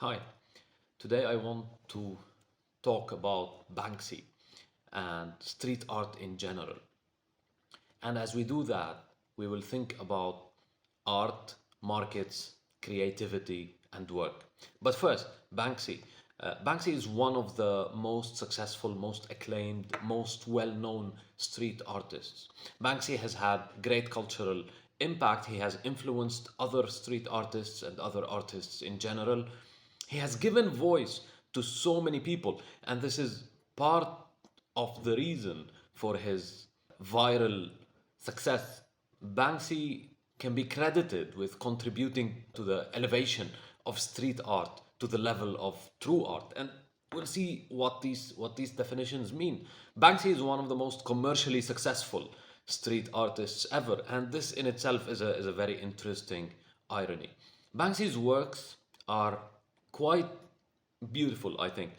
Hi, today I want to talk about Banksy and street art in general. And as we do that, we will think about art, markets, creativity, and work. But first, Banksy. Banksy is one of the most successful, most acclaimed, most well known street artists. Banksy has had great cultural impact. He has influenced other street artists and other artists in general. He has given voice to so many people, and this is part of the reason for his viral success. Banksy can be credited with contributing to the elevation of street art to the level of true art. And we'll see what these definitions mean. Banksy is one of the most commercially successful street artists ever, and this in itself is a very interesting irony. Banksy's works are quite beautiful, I think.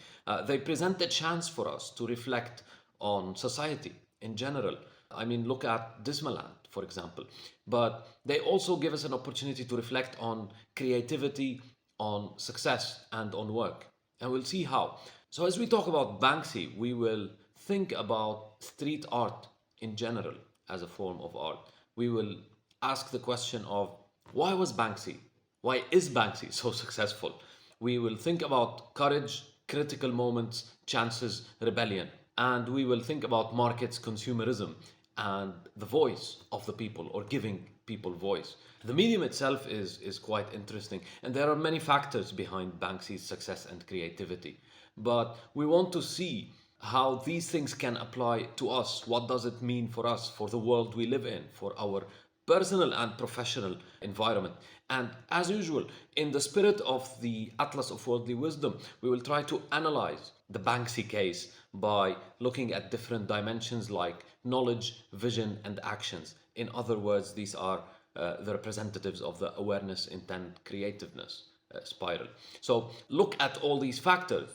They present a chance for us to reflect on society in general. I mean, look at Dismaland, for example. But they also give us an opportunity to reflect on creativity, on success, and on work. And we'll see how. So, as we talk about Banksy, we will think about street art in general as a form of art. We will ask the question of why was Banksy? Why is Banksy so successful? We will think about courage, critical moments, chances, rebellion. And we will think about markets, consumerism, and the voice of the people or giving people voice. The medium itself is quite interesting, and there are many factors behind Banksy's success and creativity. But we want to see how these things can apply to us. What does it mean for us, for the world we live in, for our personal and professional environment? And as usual, in the spirit of the Atlas of Worldly Wisdom, we will try to analyze the Banksy case by looking at different dimensions like knowledge, vision, and actions. In other words, these are the representatives of the awareness, intent, creativeness spiral. So look at all these factors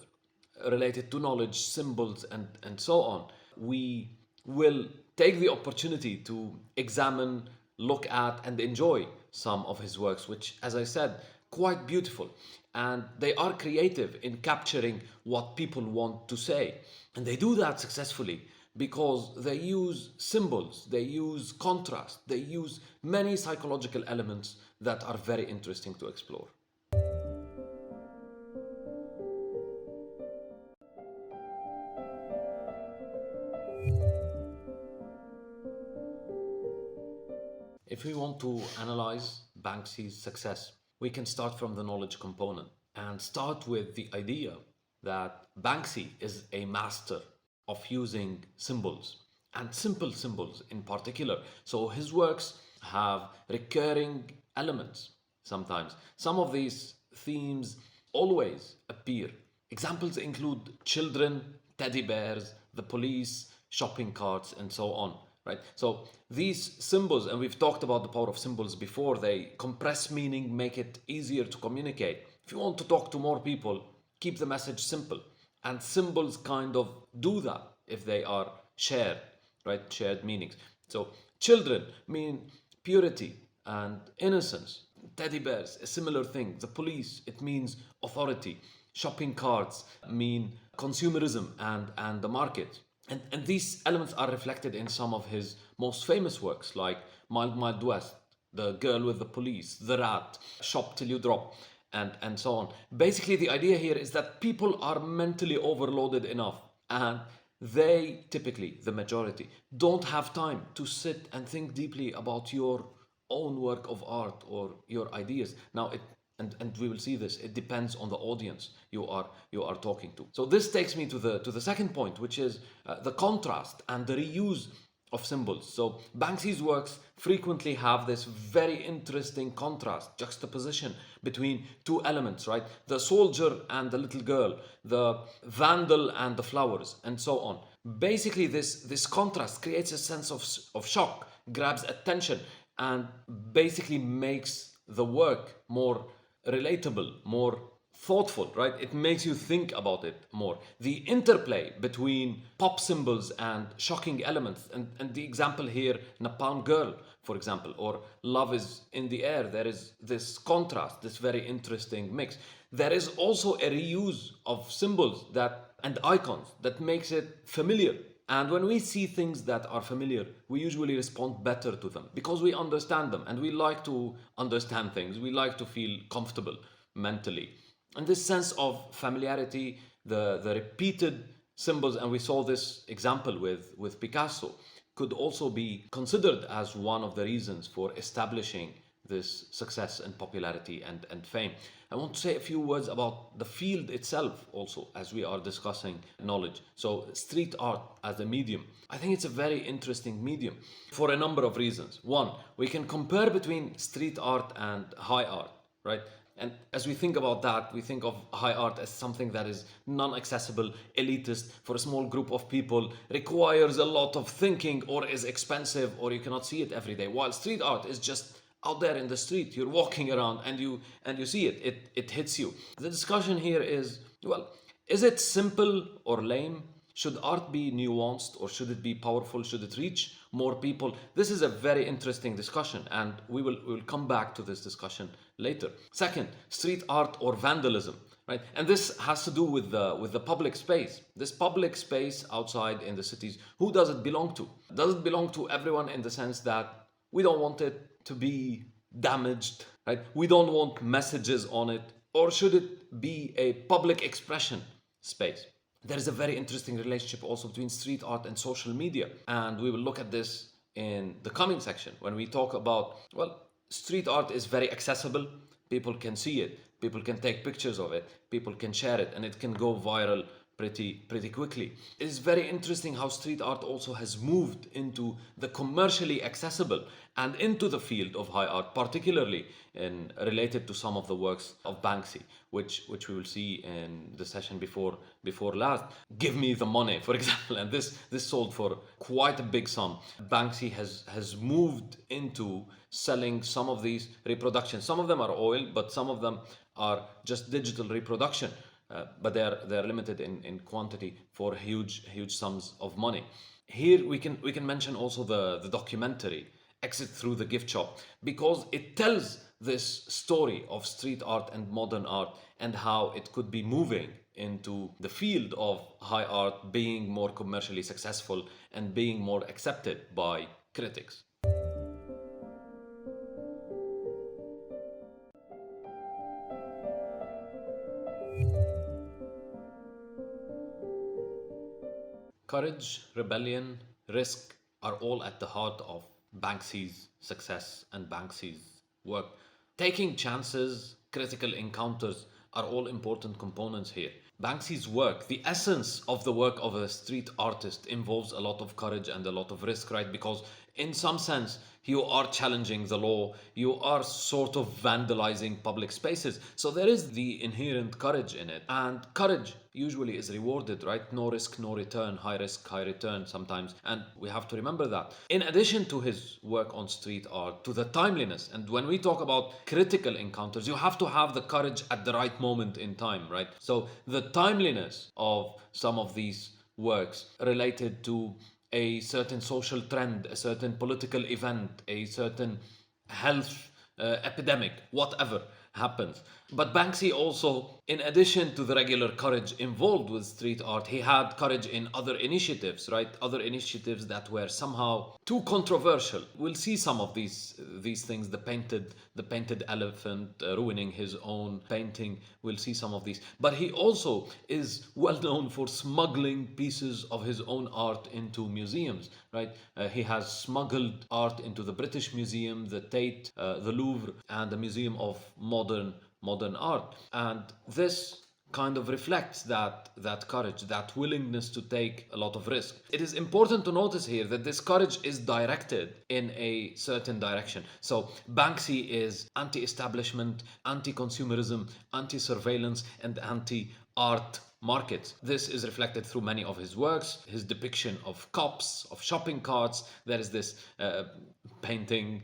related to knowledge, symbols, and so on. We will take the opportunity to examine, look at, and enjoy some of his works, which, as I said, quite beautiful. And they are creative in capturing what people want to say. And they do that successfully because they use symbols, they use contrast, they use many psychological elements that are very interesting to explore. If we want to analyze Banksy's success, we can start from the knowledge component and start with the idea that Banksy is a master of using symbols and simple symbols in particular. So his works have recurring elements sometimes. Some of these themes always appear. Examples include children, teddy bears, the police, shopping carts, and so on. Right? So these symbols, and we've talked about the power of symbols before, they compress meaning, make it easier to communicate. If you want to talk to more people, keep the message simple. And symbols kind of do that if they are shared, right? Shared meanings. So children mean purity and innocence. Teddy bears, a similar thing. The police, it means authority. Shopping carts mean consumerism and the market. And these elements are reflected in some of his most famous works, like Mild Mild West, The Girl with the Police, The Rat, Shop Till You Drop, and so on. Basically, the idea here is that people are mentally overloaded enough, and they typically, the majority, don't have time to sit and think deeply about your own work of art or your ideas. Now, and we will see this, it depends on the audience you are talking to. So this takes me to the second point, which is the contrast and the reuse of symbols. So Banksy's works frequently have this very interesting contrast, juxtaposition between two elements, right? The soldier and the little girl, the vandal and the flowers, and so on. Basically, this contrast creates a sense of shock, grabs attention, and basically makes the work more relatable, more thoughtful, right? It makes you think about it more. The interplay between pop symbols and shocking elements, and the example here, Napalm Girl, for example, or Love is in the Air, there is this contrast, this very interesting mix. There is also a reuse of symbols that and icons that makes it familiar. And when we see things that are familiar, we usually respond better to them because we understand them and we like to understand things. We like to feel comfortable mentally. And this sense of familiarity, the repeated symbols, and we saw this example with Picasso, could also be considered as one of the reasons for establishing this success and popularity and fame. I want to say a few words about the field itself also as we are discussing knowledge. So, street art as a medium. I think it's a very interesting medium for a number of reasons. One, we can compare between street art and high art, right? And as we think about that, we think of high art as something that is non-accessible, elitist, for a small group of people, requires a lot of thinking, or is expensive, or you cannot see it every day. While street art is just out there in the street, you're walking around and you see it. It hits you. The discussion here is, well, is it simple or lame? Should art be nuanced or should it be powerful? Should it reach more people? This is a very interesting discussion, and we will come back to this discussion later. Second, street art or vandalism, right? And this has to do with the public space. This public space outside in the cities, who does it belong to? Does it belong to everyone in the sense that we don't want it to be damaged, right? We don't want messages on it, or should it be a public expression space? There is a very interesting relationship also between street art and social media, and we will look at this in the coming section when we talk about, well, street art is very accessible. People can see it, people can take pictures of it, people can share it, and it can go viral pretty quickly. It is very interesting how street art also has moved into the commercially accessible and into the field of high art, particularly in related to some of the works of Banksy, which we will see in the session before last. Give Me the Money, for example, and this sold for quite a big sum. Banksy has moved into selling some of these reproductions. Some of them are oil, but some of them are just digital reproduction. But they're limited in quantity for huge sums of money. Here we can mention also the documentary Exit Through the Gift Shop, because it tells this story of street art and modern art and how it could be moving into the field of high art, being more commercially successful and being more accepted by critics. Courage, rebellion, risk are all at the heart of Banksy's success and Banksy's work. Taking chances, critical encounters are all important components here. Banksy's work, the essence of the work of a street artist, involves a lot of courage and a lot of risk, right? Because in some sense, you are challenging the law, you are sort of vandalizing public spaces. So there is the inherent courage in it. And courage usually is rewarded, right? No risk, no return, high risk, high return sometimes. And we have to remember that. In addition to his work on street art, to the timeliness, and when we talk about critical encounters, you have to have the courage at the right moment in time, right? So the timeliness of some of these works related to a certain social trend, a certain political event, a certain health epidemic, whatever happens. But Banksy also, in addition to the regular courage involved with street art, he had courage in other initiatives, right? Other initiatives that were somehow too controversial. We'll see some of these things. The painted elephant ruining his own painting. We'll see some of these. But he also is well known for smuggling pieces of his own art into museums, right? He has smuggled art into the British Museum, the Tate, the Louvre, and the Museum of Modern Art. And this kind of reflects that courage, that willingness to take a lot of risk. It is important to notice here that this courage is directed in a certain direction. So Banksy is anti-establishment, anti-consumerism, anti-surveillance, and anti-art markets. This is reflected through many of his works, his depiction of cops, of shopping carts. There is this painting,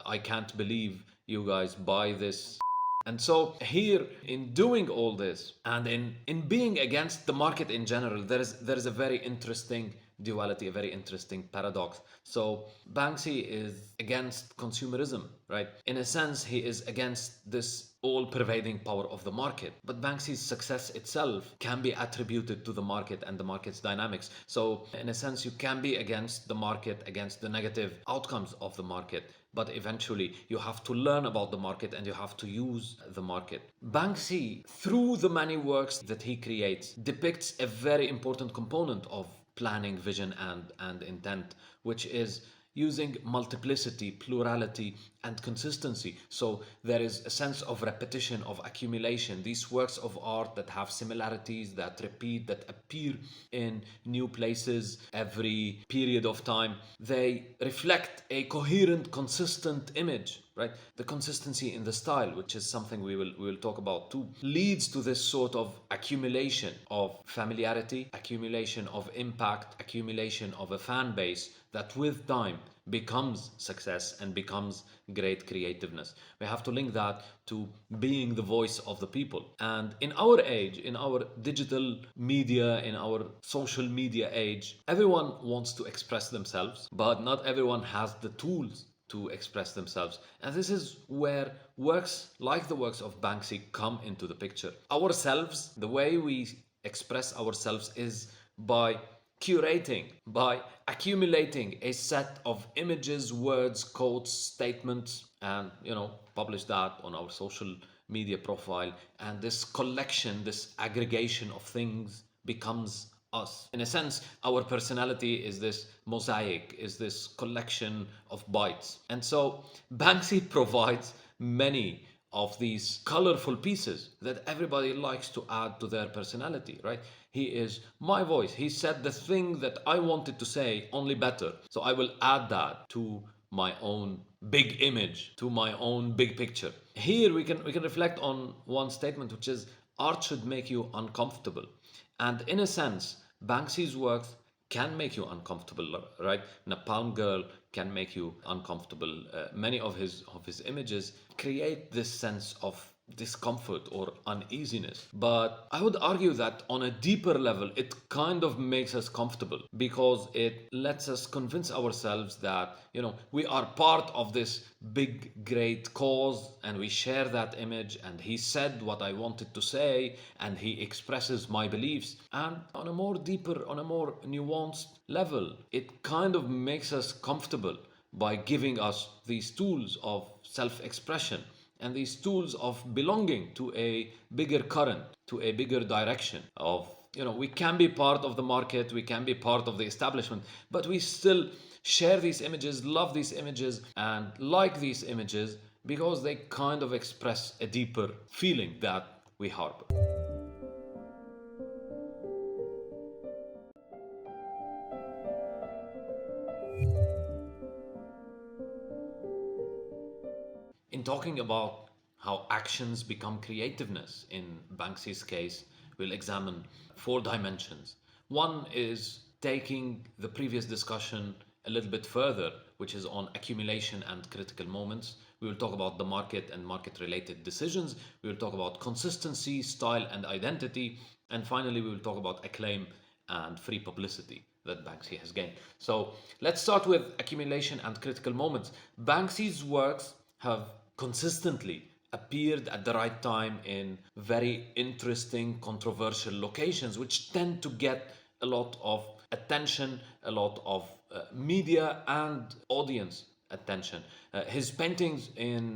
I can't believe you guys buy this And so here, in doing all this and in being against the market in general, there is a very interesting duality, a very interesting paradox. So Banksy is against consumerism, right? In a sense, he is against this all-pervading power of the market. But Banksy's success itself can be attributed to the market and the market's dynamics. So in a sense, you can be against the market, against the negative outcomes of the market, but eventually you have to learn about the market and you have to use the market. Banksy, through the many works that he creates, depicts a very important component of planning, vision, and intent, which is using multiplicity, plurality, and consistency. So there is a sense of repetition, of accumulation. These works of art that have similarities, that repeat, that appear in new places every period of time, they reflect a coherent, consistent image, right? The consistency in the style, which is something we will talk about too, leads to this sort of accumulation of familiarity, accumulation of impact, accumulation of a fan base that with time becomes success and becomes great creativeness. We have to link that to being the voice of the people. And in our age, in our digital media, in our social media age, everyone wants to express themselves, but not everyone has the tools to express themselves. And this is where works like the works of Banksy come into the picture. Ourselves, the way we express ourselves is by curating, by accumulating a set of images, words, quotes, statements, and publish that on our social media profile. And this collection, this aggregation of things becomes us. In a sense, our personality is this mosaic, is this collection of bytes. And so Banksy provides many of these colorful pieces that everybody likes to add to their personality, right? He is my voice. He said the thing that I wanted to say, only better. So I will add that to my own big image, to my own big picture. Here we can reflect on one statement, which is art should make you uncomfortable. And in a sense, Banksy's works can make you uncomfortable, right? Napalm Girl can make you uncomfortable. Many of his images create this sense of discomfort or uneasiness. But I would argue that on a deeper level, it kind of makes us comfortable because it lets us convince ourselves that, we are part of this big, great cause and we share that image. And he said what I wanted to say and he expresses my beliefs. And on a more deeper, on a more nuanced level, it kind of makes us comfortable by giving us these tools of self expression and these tools of belonging to a bigger current, to a bigger direction of, we can be part of the market, we can be part of the establishment, but we still share these images, love these images, and like these images because they kind of express a deeper feeling that we harbor. In talking about how actions become creativeness, in Banksy's case, we'll examine four dimensions. One is taking the previous discussion a little bit further, which is on accumulation and critical moments. We will talk about the market and market related decisions. We will talk about consistency, style, and identity. And finally, we will talk about acclaim and free publicity that Banksy has gained. So let's start with accumulation and critical moments. Banksy's works have consistently appeared at the right time in very interesting, controversial locations, which tend to get a lot of attention, a lot of media and audience attention. His paintings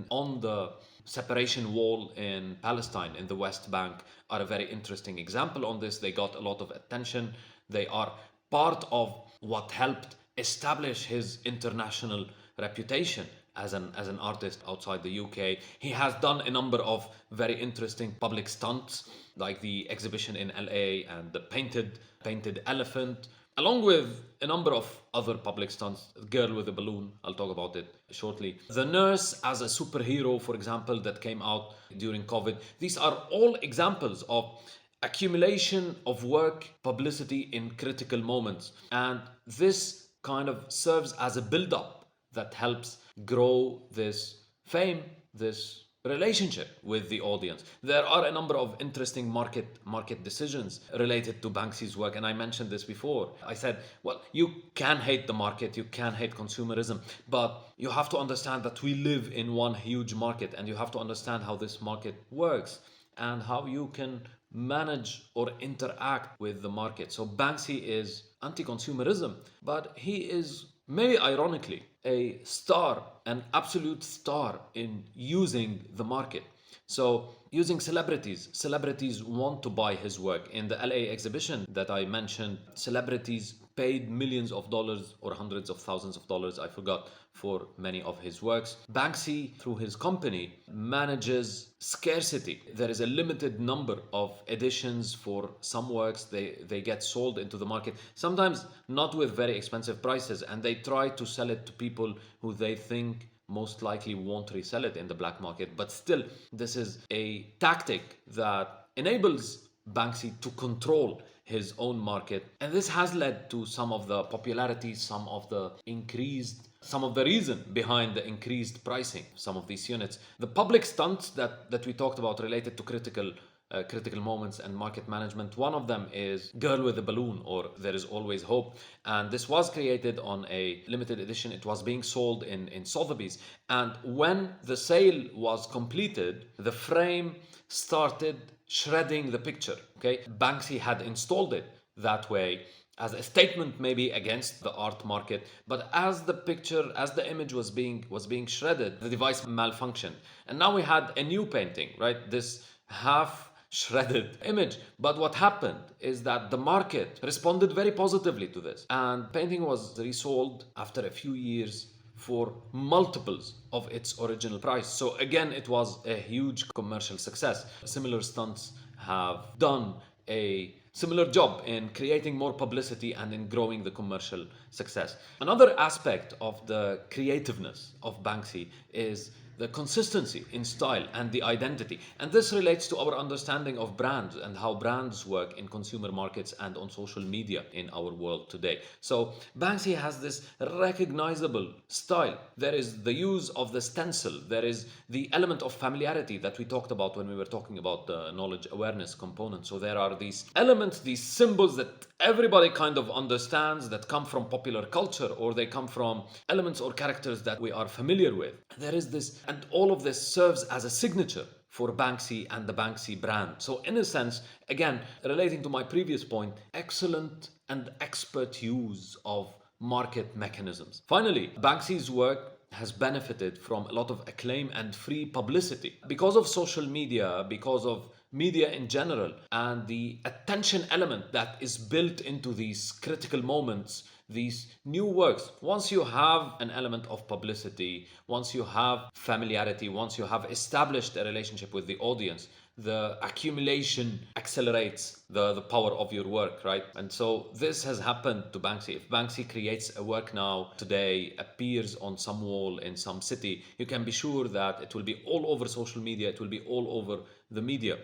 on the separation wall in Palestine, in the West Bank, are a very interesting example on this. They got a lot of attention. They are part of what helped establish his international reputation as an artist outside the UK. He has done a number of very interesting public stunts, like the exhibition in LA and the painted elephant, along with a number of other public stunts. Girl with a balloon, I'll talk about it shortly. The Nurse as a superhero, for example, that came out during COVID. These are all examples of accumulation of work, publicity in critical moments. And this kind of serves as a build-up that helps grow this fame, this relationship with the audience. There are a number of interesting market decisions related to Banksy's work, and I mentioned this before. I said, well, you can hate the market, you can hate consumerism, but you have to understand that we live in one huge market, and you have to understand how this market works and how you can manage or interact with the market. So Banksy is anti-consumerism, but he is, maybe ironically, a star, an absolute star in using the market. So using celebrities want to buy his work. In the LA exhibition that I mentioned, celebrities paid millions of dollars or hundreds of thousands of dollars, I forgot, for many of his works. Banksy, through his company, manages scarcity. There is a limited number of editions for some works. They get sold into the market, sometimes not with very expensive prices, and they try to sell it to people who they think most likely won't resell it in the black market. But still, this is a tactic that enables Banksy to control his own market. And this has led to some of the popularity, some of the reason behind the increased pricing, some of these units. The public stunts that we talked about related to critical moments and market management. One of them is Girl with a Balloon, or There Is Always Hope. And this was created on a limited edition. It was being sold in Sotheby's. And when the sale was completed, the frame started shredding the picture. Okay, Banksy had installed it that way as a statement maybe against the art market, but as the image was being shredded, the device malfunctioned. And now we had a new painting, right? This half shredded image. But what happened is that the market responded very positively to this, and painting was resold after a few years for multiples of its original price. So again, it was a huge commercial success. Similar stunts have done a similar job in creating more publicity and in growing the commercial success. Another aspect of the creativeness of Banksy is the consistency in style and the identity. And this relates to our understanding of brands and how brands work in consumer markets and on social media in our world today. So Banksy has this recognizable style. There is the use of the stencil. There is the element of familiarity that we talked about when we were talking about the knowledge awareness component. So there are these elements, these symbols that everybody kind of understands, that come from popular culture, or they come from elements or characters that we are familiar with. There is this, and all of this serves as a signature for Banksy and the Banksy brand. So in a sense, again, relating to my previous point, excellent and expert use of market mechanisms. Finally, Banksy's work has benefited from a lot of acclaim and free publicity because of social media, because of media in general, and the attention element that is built into these critical moments, these new works. Once you have an element of publicity, once you have familiarity, once you have established a relationship with the audience, the accumulation accelerates the power of your work, right? And so this has happened to Banksy. If Banksy creates a work now, today, appears on some wall in some city, you can be sure that it will be all over social media, it will be all over the media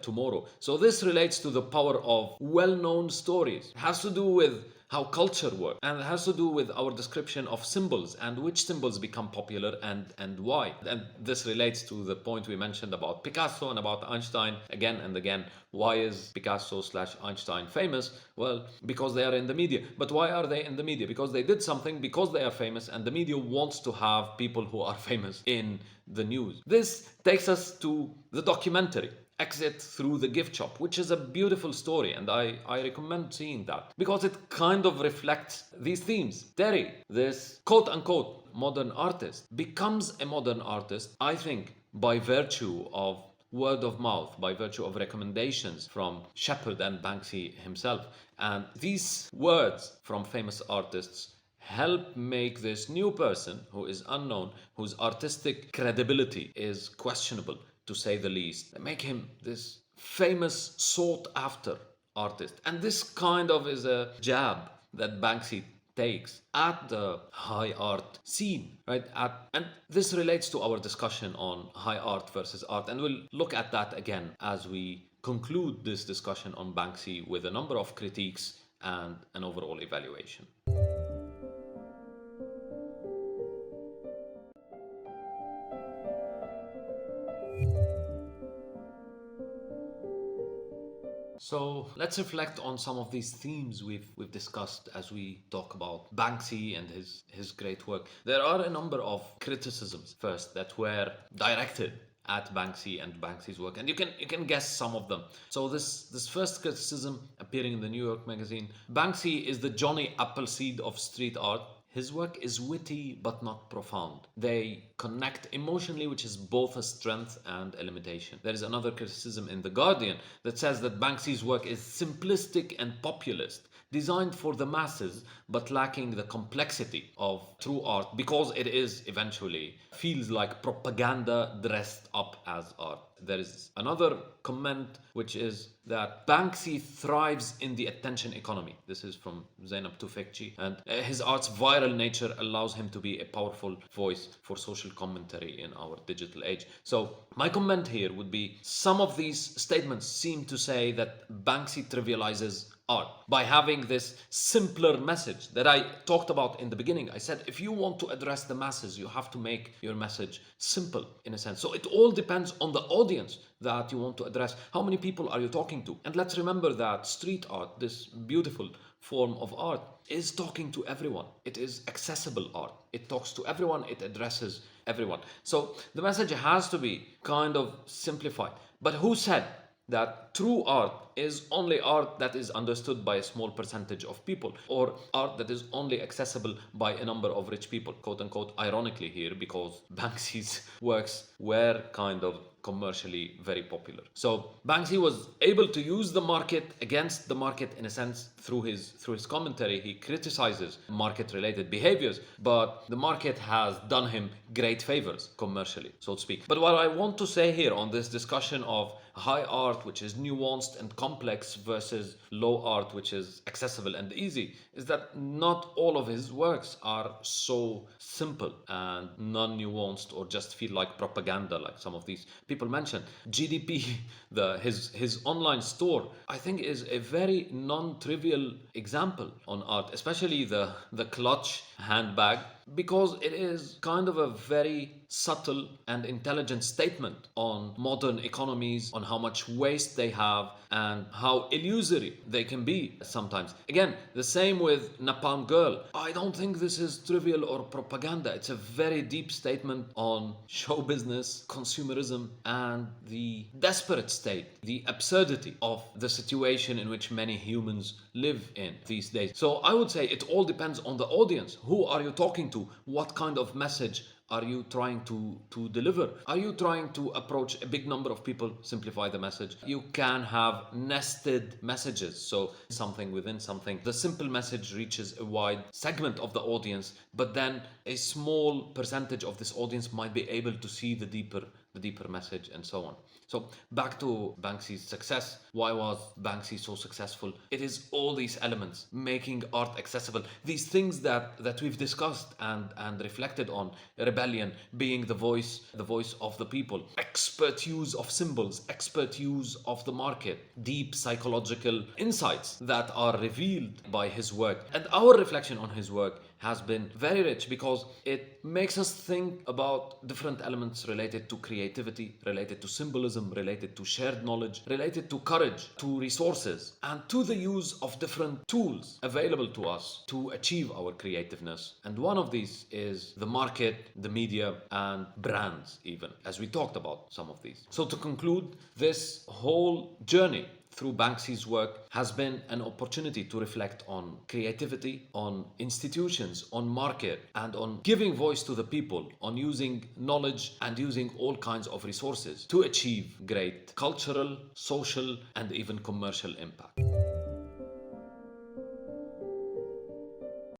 tomorrow. So this relates to the power of well-known stories. It has to do with how culture works, and it has to do with our description of symbols and which symbols become popular and why. And this relates to the point we mentioned about Picasso and about Einstein again and again. Why is Picasso/Einstein famous? Well, because they are in the media. But why are they in the media? Because they did something, because they are famous, and the media wants to have people who are famous in the news. This takes us to the documentary Exit Through the Gift Shop, which is a beautiful story, and I recommend seeing that because it kind of reflects these themes. Terry, this quote-unquote modern artist, becomes a modern artist, I think, by virtue of word of mouth, by virtue of recommendations from Shepard and Banksy himself. And these words from famous artists help make this new person who is unknown, whose artistic credibility is questionable, to say the least, they make him this famous, sought-after artist. And this kind of is a jab that Banksy takes at the high art scene, right? And this relates to our discussion on high art versus art, and we'll look at that again as we conclude this discussion on Banksy with a number of critiques and an overall evaluation. So let's reflect on some of these themes we've discussed as we talk about Banksy and his great work. There are a number of criticisms first that were directed at Banksy and Banksy's work, and you can guess some of them. So this first criticism appearing in the New York Magazine: Banksy is the Johnny Appleseed of street art. His work is witty but not profound. They connect emotionally, which is both a strength and a limitation. There is another criticism in The Guardian that says that Banksy's work is simplistic and populist, designed for the masses but lacking the complexity of true art because it is eventually feels like propaganda dressed up as art. There is another comment which is that Banksy thrives in the attention economy. This is from Zainab Tufekci, and his art's viral nature allows him to be a powerful voice for social commentary in our digital age. So my comment here would be, some of these statements seem to say that Banksy trivializes art by having this simpler message that I talked about in the beginning. I said if you want to address the masses, you have to make your message simple in a sense. So it all depends on the audience that you want to address. How many people are you talking to? And let's remember that street art, this beautiful form of art, is talking to everyone. It is accessible art. It talks to everyone. It addresses everyone. So the message has to be kind of simplified. But who said that true art is only art that is understood by a small percentage of people, or art that is only accessible by a number of rich people, quote unquote, ironically here, because Banksy's works were kind of commercially very popular. So Banksy was able to use the market against the market in a sense through his commentary. He criticizes market related behaviors, but the market has done him great favors commercially, so to speak. But what I want to say here on this discussion of high art, which is nuanced and complex, versus low art, which is accessible and easy, is that not all of his works are so simple and non-nuanced or just feel like propaganda like some of these people mentioned. GDP, his online store, I think is a very non-trivial example on art, especially the clutch handbag, because it is kind of a very subtle and intelligent statement on modern economies, on how much waste they have and how illusory they can be sometimes. Again, the same with Napalm Girl. I don't think this is trivial or propaganda. It's a very deep statement on show business, consumerism, and the desperate state, the absurdity of the situation in which many humans live in these days. So I would say it all depends on the audience. Who are you talking to? What kind of message are you trying to deliver? Are you trying to approach a big number of people, simplify the message? You can have nested messages, so something within something. The simple message reaches a wide segment of the audience, but then a small percentage of this audience might be able to see the deeper message, and so on. So back to Banksy's success. Why was Banksy so successful? It is all these elements, making art accessible. These things that we've discussed and reflected on. Rebellion, being the voice of the people. Expert use of symbols, expert use of the market. Deep psychological insights that are revealed by his work. And our reflection on his work has been very rich because it makes us think about different elements related to creativity, related to symbolism, related to shared knowledge, related to courage, to resources, and to the use of different tools available to us to achieve our creativeness. And one of these is the market, the media, and brands, even, as we talked about some of these. So to conclude, this whole journey through Banksy's work has been an opportunity to reflect on creativity, on institutions, on market, and on giving voice to the people, on using knowledge and using all kinds of resources to achieve great cultural, social, and even commercial impact.